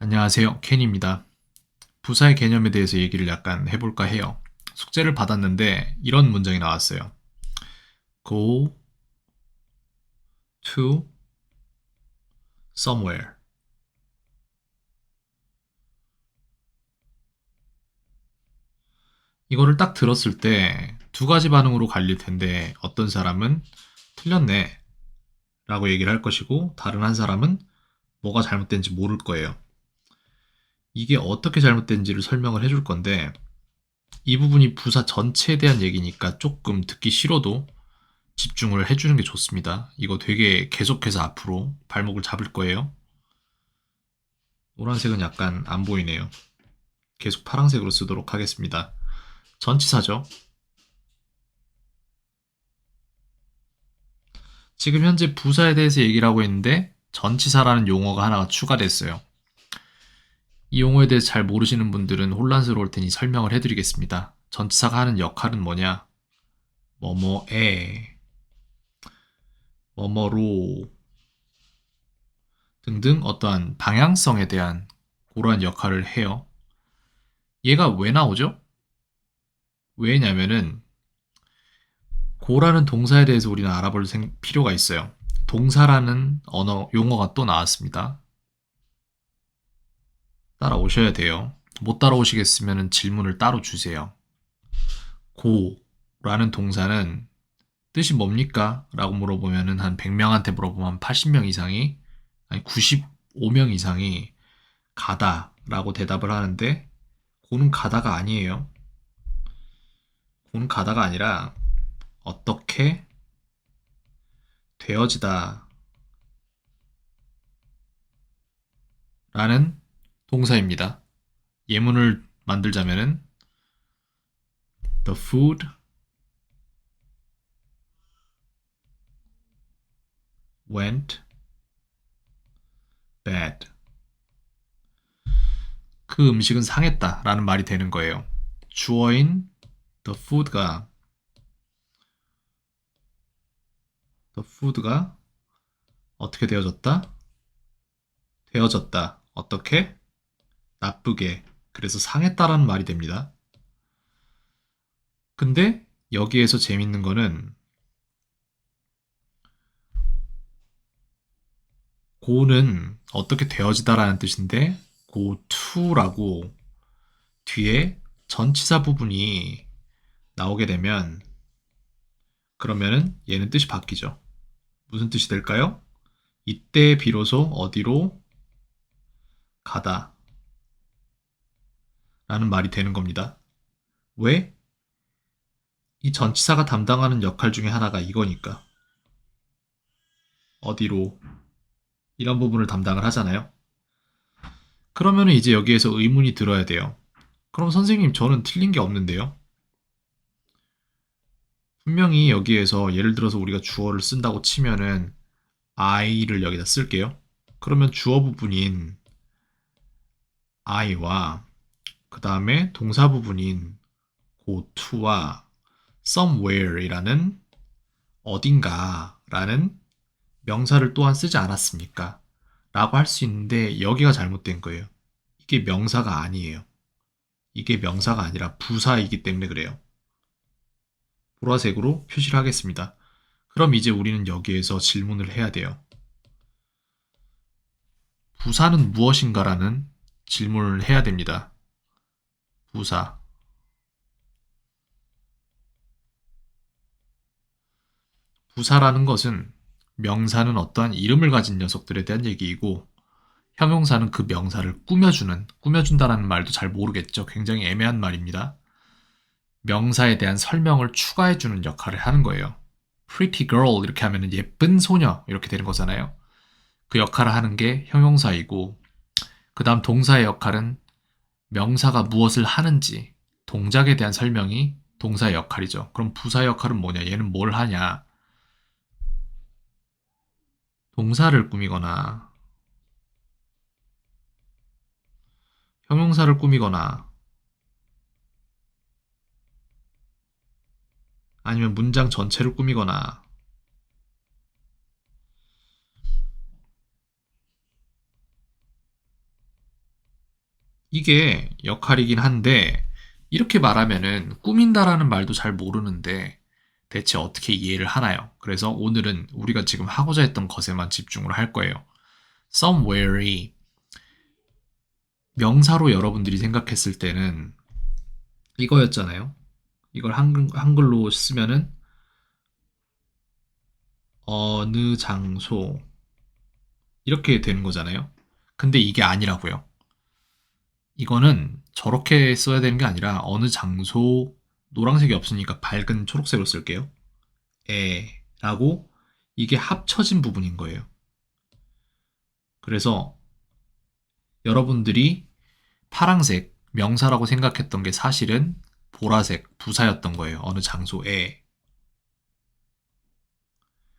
안녕하세요. 켄입니다. 부사의 개념에 대해서 얘기를 약간 해볼까 해요. 숙제를 받았는데 이런 문장이 나왔어요. Go to somewhere. 이거를 딱 들었을 때 두 가지 반응으로 갈릴 텐데 어떤 사람은 틀렸네 라고 얘기를 할 것이고 다른 한 사람은 뭐가 잘못된지 모를 거예요. 이게 어떻게 잘못된지를 설명을 해줄 건데 이 부분이 부사 전체에 대한 얘기니까 조금 듣기 싫어도 집중을 해주는 게 좋습니다. 이거 되게 계속해서 앞으로 발목을 잡을 거예요. 노란색은 약간 안 보이네요. 계속 파란색으로 쓰도록 하겠습니다. 전치사죠. 지금 현재 부사에 대해서 얘기를 하고 있는데 전치사라는 용어가 하나가 추가됐어요. 이 용어에 대해서 잘 모르시는 분들은 혼란스러울 테니 설명을 해드리겠습니다. 전치사가 하는 역할은 뭐냐? 뭐뭐에, 뭐뭐로 등등 어떠한 방향성에 대한 그러한 역할을 해요. 얘가 왜 나오죠? 왜냐면은 고라는 동사에 대해서 우리는 알아볼 필요가 있어요. 동사라는 언어 용어가 또 나왔습니다. 따라오셔야 돼요. 못 따라오시겠으면 질문을 따로 주세요. 고라는 동사는 뜻이 뭡니까? 라고 물어보면 한 100명한테 물어보면 80명 이상이 아니 95명 이상이 가다 라고 대답을 하는데 고는 가다가 아니에요. 고는 가다가 아니라 어떻게 되어지다 라는 동사입니다. 예문을 만들자면은 The food went bad. 그 음식은 상했다 라는 말이 되는 거예요. 주어인 the food가 어떻게 되어졌다? 되어졌다. 어떻게? 나쁘게. 그래서 상했다라는 말이 됩니다. 근데 여기에서 재밌는 거는 고는 어떻게 되어지다라는 뜻인데 go to라고 뒤에 전치사 부분이 나오게 되면 그러면은 얘는 뜻이 바뀌죠. 무슨 뜻이 될까요? 이때 비로소 어디로 가다 라는 말이 되는 겁니다. 왜? 이 전치사가 담당하는 역할 중에 하나가 이거니까. 어디로 이런 부분을 담당을 하잖아요. 그러면 이제 여기에서 의문이 들어야 돼요. 그럼 선생님 저는 틀린 게 없는데요. 분명히 여기에서 예를 들어서 우리가 주어를 쓴다고 치면은 I를 여기다 쓸게요. 그러면 주어 부분인 I와 그 다음에 동사 부분인 go to와 somewhere이라는 어딘가라는 명사를 또한 쓰지 않았습니까? 라고 할 수 있는데 여기가 잘못된 거예요. 이게 명사가 아니에요. 이게 명사가 아니라 부사이기 때문에 그래요. 보라색으로 표시를 하겠습니다. 그럼 이제 우리는 여기에서 질문을 해야 돼요. 부사는 무엇인가라는 질문을 해야 됩니다. 부사. 부사라는 것은 명사는 어떠한 이름을 가진 녀석들에 대한 얘기이고 형용사는 그 명사를 꾸며준다라는 말도 잘 모르겠죠. 굉장히 애매한 말입니다. 명사에 대한 설명을 추가해주는 역할을 하는 거예요. pretty girl 이렇게 하면 예쁜 소녀 이렇게 되는 거잖아요. 그 역할을 하는 게 형용사이고 그 다음 동사의 역할은 명사가 무엇을 하는지 동작에 대한 설명이 동사의 역할이죠. 그럼 부사의 역할은 뭐냐? 얘는 뭘 하냐? 동사를 꾸미거나 형용사를 꾸미거나 아니면 문장 전체를 꾸미거나 이게 역할이긴 한데 이렇게 말하면은 꾸민다라는 말도 잘 모르는데 대체 어떻게 이해를 하나요? 그래서 오늘은 우리가 지금 하고자 했던 것에만 집중을 할 거예요. somewhere이 명사로 여러분들이 생각했을 때는 이거였잖아요. 이걸 한글로 쓰면은 어느 장소 이렇게 되는 거잖아요. 근데 이게 아니라고요. 이거는 저렇게 써야 되는 게 아니라 어느 장소 노란색이 없으니까 밝은 초록색으로 쓸게요. 라고 이게 합쳐진 부분인 거예요. 그래서 여러분들이 파랑색 명사라고 생각했던 게 사실은 보라색 부사였던 거예요. 어느 장소에.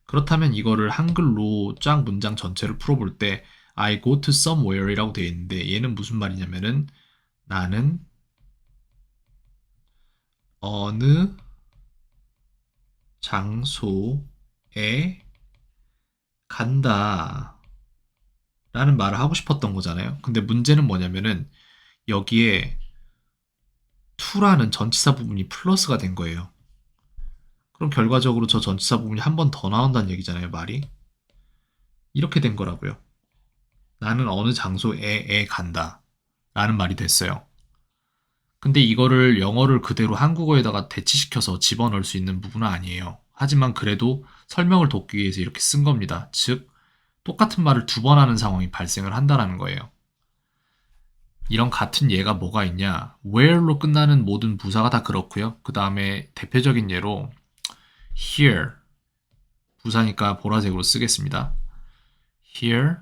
그렇다면 이거를 한글로 쫙 문장 전체를 풀어볼 때 I go to somewhere 이라고 되어 있는데 얘는 무슨 말이냐면은 나는 어느 장소에 간다 라는 말을 하고 싶었던 거잖아요. 근데 문제는 뭐냐면은 여기에 to라는 전치사 부분이 플러스가 된 거예요. 그럼 결과적으로 저 전치사 부분이 한 번 더 나온다는 얘기잖아요, 말이. 이렇게 된 거라고요. 나는 어느 장소에 간다 라는 말이 됐어요. 근데 이거를 영어를 그대로 한국어에다가 대치시켜서 집어넣을 수 있는 부분은 아니에요. 하지만 그래도 설명을 돕기 위해서 이렇게 쓴 겁니다. 즉, 똑같은 말을 두 번 하는 상황이 발생을 한다는 거예요. 이런 같은 예가 뭐가 있냐? where로 끝나는 모든 부사가 다 그렇고요. 그 다음에 대표적인 예로 here 부사니까 보라색으로 쓰겠습니다. here,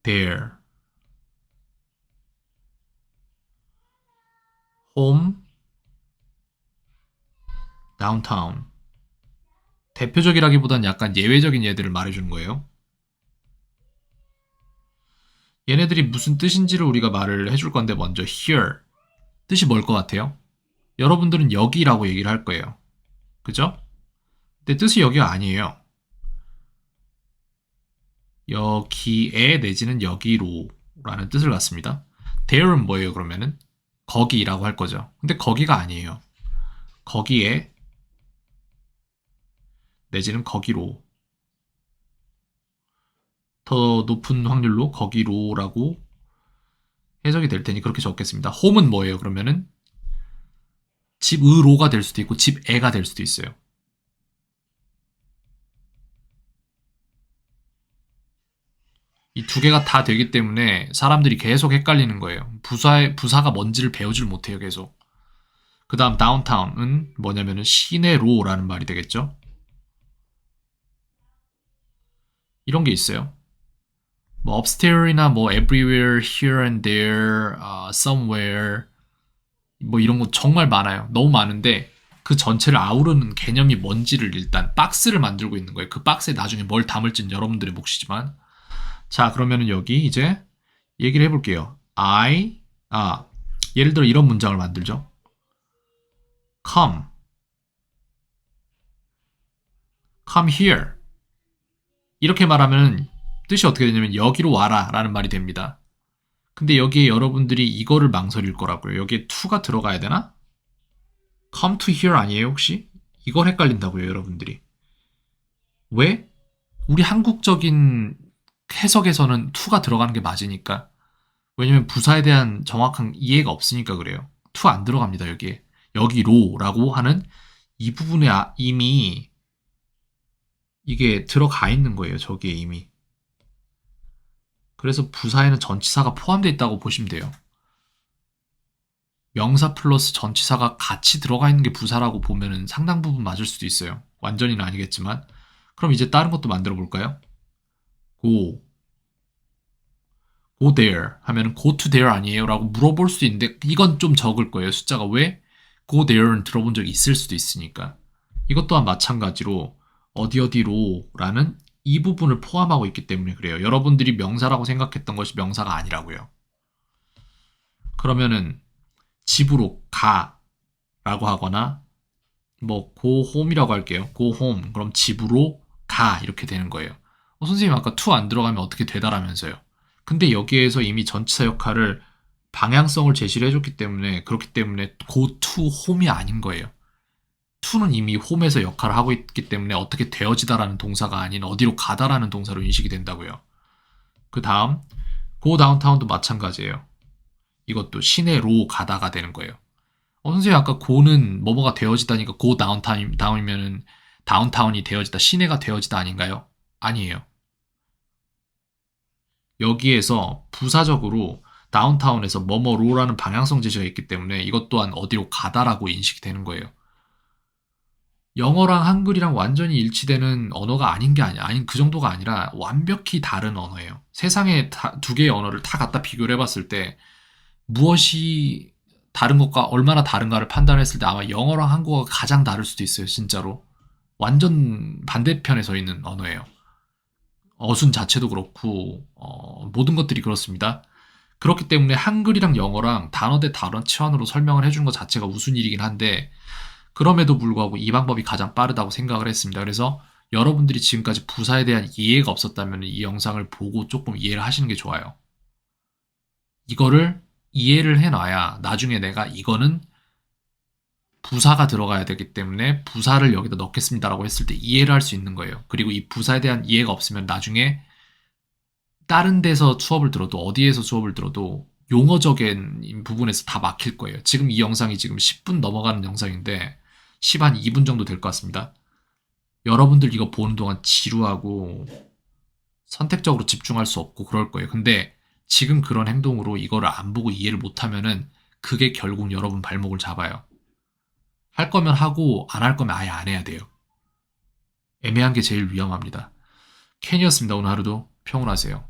there, home, downtown. 대표적이라기보단 약간 예외적인 예들을 말해주는 거예요. 얘네들이 무슨 뜻인지를 우리가 말을 해줄 건데 먼저 here 뜻이 뭘 것 같아요? 여러분들은 여기라고 얘기를 할 거예요. 그죠? 근데 뜻이 여기가 아니에요. 여기에 내지는 여기로 라는 뜻을 갖습니다. there는 뭐예요 그러면은? 거기라고 할 거죠. 근데 거기가 아니에요. 거기에 내지는 거기로 더 높은 확률로 거기로라고 해석이 될 테니 그렇게 적겠습니다. home은 뭐예요 그러면은? 집으로가 될 수도 있고 집에가 될 수도 있어요. 이 두 개가 다 되기 때문에 사람들이 계속 헷갈리는 거예요. 부사가 뭔지를 배우질 못해요, 계속. 그 다음 downtown은 뭐냐면은 시내로라는 말이 되겠죠? 이런 게 있어요. 뭐 upstairs이나 뭐 everywhere, here and there, somewhere 뭐 이런 거 정말 많아요. 너무 많은데 그 전체를 아우르는 개념이 뭔지를 일단 박스를 만들고 있는 거예요. 그 박스에 나중에 뭘 담을지는 여러분들의 몫이지만 자 그러면은 여기 이제 얘기를 해볼게요. 예를 들어 이런 문장을 만들죠. come here 이렇게 말하면 뜻이 어떻게 되냐면 여기로 와라 라는 말이 됩니다. 근데 여기에 여러분들이 이거를 망설일 거라고요. 여기에 to가 들어가야 되나? come to here 아니에요 혹시? 이걸 헷갈린다고요 여러분들이. 왜? 우리 한국적인 해석에서는 to가 들어가는 게 맞으니까. 왜냐면 부사에 대한 정확한 이해가 없으니까 그래요. to 안 들어갑니다 여기에. 여기로라고 하는 이 부분에 이미 이게 들어가 있는 거예요 저기에 이미. 그래서 부사에는 전치사가 포함되어 있다고 보시면 돼요. 명사 플러스 전치사가 같이 들어가 있는 게 부사라고 보면은 상당 부분 맞을 수도 있어요. 완전히는 아니겠지만. 그럼 이제 다른 것도 만들어 볼까요? go there 하면 go to there 아니에요? 라고 물어볼 수 있는데 이건 좀 적을 거예요. 숫자가 왜? go there는 들어본 적이 있을 수도 있으니까. 이것 또한 마찬가지로 어디 어디로 라는 이 부분을 포함하고 있기 때문에 그래요. 여러분들이 명사라고 생각했던 것이 명사가 아니라고요. 그러면은 집으로 가 라고 하거나 뭐 go home이라고 할게요. go home 그럼 집으로 가 이렇게 되는 거예요. 선생님 아까 to 안 들어가면 어떻게 되다라면서요. 근데 여기에서 이미 전치사 역할을 방향성을 제시를 해줬기 때문에 그렇기 때문에 go to home이 아닌 거예요. to는 이미 home에서 역할을 하고 있기 때문에 어떻게 되어지다라는 동사가 아닌 어디로 가다라는 동사로 인식이 된다고요. 그 다음 go downtown도 마찬가지예요. 이것도 시내로 가다가 되는 거예요. 선생님 아까 go는 뭐뭐가 되어지다니까 go downtown이면은 다운타운이 되어지다, 시내가 되어지다 아닌가요? 아니에요. 여기에서 부사적으로 다운타운에서 뭐뭐로라는 방향성 제시가 있기 때문에 이것 또한 어디로 가다라고 인식이 되는 거예요. 영어랑 한글이랑 완전히 일치되는 언어가 아닌 게 아닌 그 정도가 아니라 완벽히 다른 언어예요. 세상에 두 개의 언어를 다 갖다 비교를 해봤을 때 무엇이 다른 것과 얼마나 다른가를 판단했을 때 아마 영어랑 한국어가 가장 다를 수도 있어요, 진짜로. 완전 반대편에 서 있는 언어예요. 어순 자체도 그렇고, 모든 것들이 그렇습니다. 그렇기 때문에 한글이랑 영어랑 단어 대 단어 치환으로 설명을 해주는 것 자체가 우스운 일이긴 한데, 그럼에도 불구하고 이 방법이 가장 빠르다고 생각을 했습니다. 그래서 여러분들이 지금까지 부사에 대한 이해가 없었다면 이 영상을 보고 조금 이해를 하시는 게 좋아요. 이거를 이해를 해놔야 나중에 내가 이거는 부사가 들어가야 되기 때문에 부사를 여기다 넣겠습니다라고 했을 때 이해를 할 수 있는 거예요. 그리고 이 부사에 대한 이해가 없으면 나중에 다른 데서 수업을 들어도 어디에서 수업을 들어도 용어적인 부분에서 다 막힐 거예요. 지금 이 영상이 지금 10분 넘어가는 영상인데 10 한 2분 정도 될 것 같습니다. 여러분들 이거 보는 동안 지루하고 선택적으로 집중할 수 없고 그럴 거예요. 근데 지금 그런 행동으로 이거를 안 보고 이해를 못하면은 그게 결국 여러분 발목을 잡아요. 할 거면 하고 안 할 거면 아예 안 해야 돼요. 애매한 게 제일 위험합니다. 캔이었습니다. 오늘 하루도 평온하세요.